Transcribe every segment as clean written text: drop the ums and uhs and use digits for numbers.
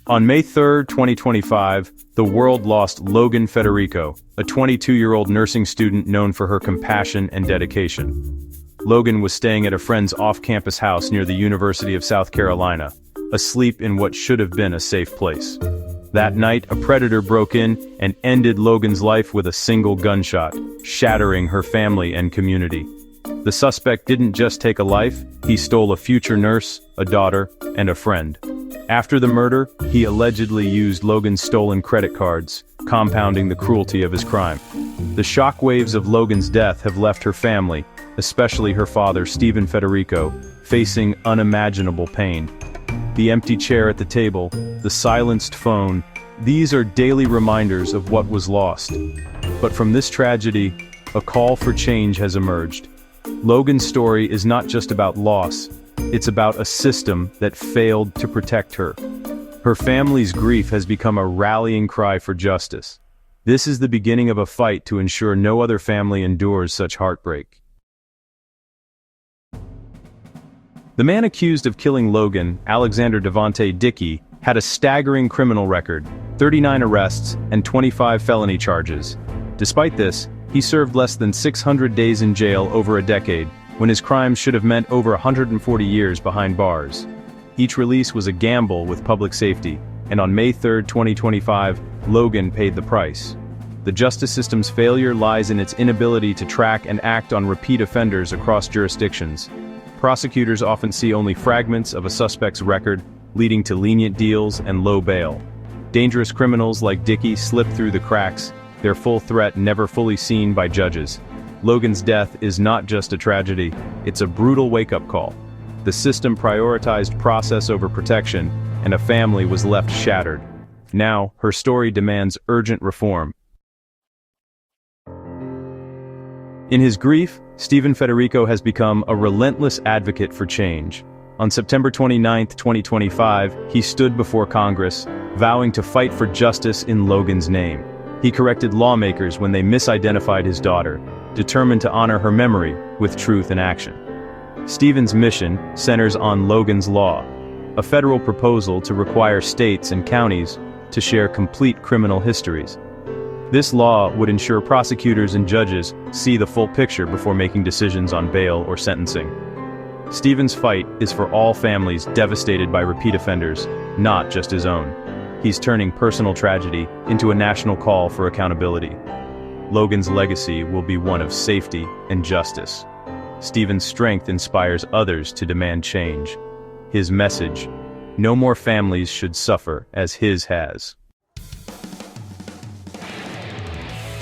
On May 3, 2025, the world lost Logan Federico, a 22-year-old nursing student known for her compassion and dedication. Logan was staying at a friend's off-campus house near the University of South Carolina, asleep in what should have been a safe place. That night, a predator broke in and ended Logan's life with a single gunshot, shattering her family and community. The suspect didn't just take a life, he stole a future nurse, a daughter, and a friend. After the murder, he allegedly used Logan's stolen credit cards, compounding the cruelty of his crime. The shockwaves of Logan's death have left her family, especially her father, Stephen Federico, facing unimaginable pain. The empty chair at the table, the silenced phone, these are daily reminders of what was lost. But from this tragedy, a call for change has emerged. Logan's story is not just about loss, it's about a system that failed to protect her. Her family's grief has become a rallying cry for justice. This is the beginning of a fight to ensure no other family endures such heartbreak. The man accused of killing Logan, Alexander Devontae Dickey, had a staggering criminal record, 39 arrests and 25 felony charges. Despite this, he served less than 600 days in jail over a decade, when his crimes should have meant over 140 years behind bars. Each release was a gamble with public safety, and on May 3, 2025, Logan paid the price. The justice system's failure lies in its inability to track and act on repeat offenders across jurisdictions. Prosecutors often see only fragments of a suspect's record, leading to lenient deals and low bail. Dangerous criminals like Dickey slip through the cracks, their full threat never fully seen by judges. Logan's death is not just a tragedy, it's a brutal wake-up call. The system prioritized process over protection, and a family was left shattered. Now, her story demands urgent reform. In his grief, Stephen Federico has become a relentless advocate for change. On September 29, 2025, he stood before Congress, vowing to fight for justice in Logan's name. He corrected lawmakers when they misidentified his daughter, determined to honor her memory with truth and action. Stephen's mission centers on Logan's Law, a federal proposal to require states and counties to share complete criminal histories. This law would ensure prosecutors and judges see the full picture before making decisions on bail or sentencing. Stephen's fight is for all families devastated by repeat offenders, not just his own. He's turning personal tragedy into a national call for accountability. Logan's legacy will be one of safety and justice. Stephen's strength inspires others to demand change. His message: no more families should suffer as his has.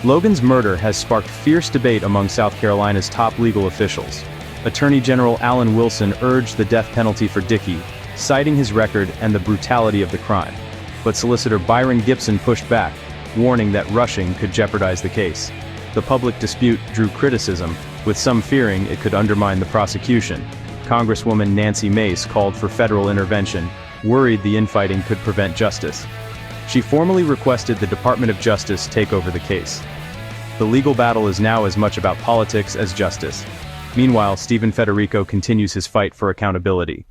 Logan's murder has sparked fierce debate among South Carolina's top legal officials. Attorney General Alan Wilson urged the death penalty for Dickey, citing his record and the brutality of the crime. But Solicitor Byron Gibson pushed back, warning that rushing could jeopardize the case. The public dispute drew criticism, with some fearing it could undermine the prosecution. Congresswoman Nancy Mace called for federal intervention, worried the infighting could prevent justice. She formally requested the Department of Justice take over the case. The legal battle is now as much about politics as justice. Meanwhile, Stephen Federico continues his fight for accountability.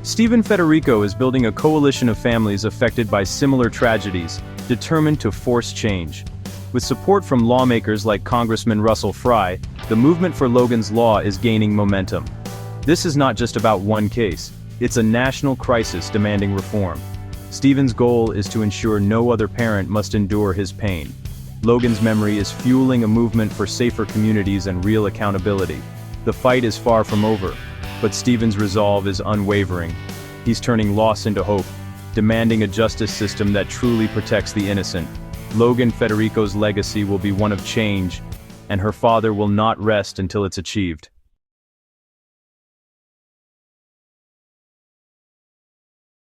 Stephen Federico is building a coalition of families affected by similar tragedies, determined to force change. With support from lawmakers like Congressman Russell Fry, the movement for Logan's Law is gaining momentum. This is not just about one case, it's a national crisis demanding reform. Stephen's goal is to ensure no other parent must endure his pain. Logan's memory is fueling a movement for safer communities and real accountability. The fight is far from over, but Stephen's resolve is unwavering. He's turning loss into hope, demanding a justice system that truly protects the innocent. Logan Federico's legacy will be one of change, and her father will not rest until it's achieved.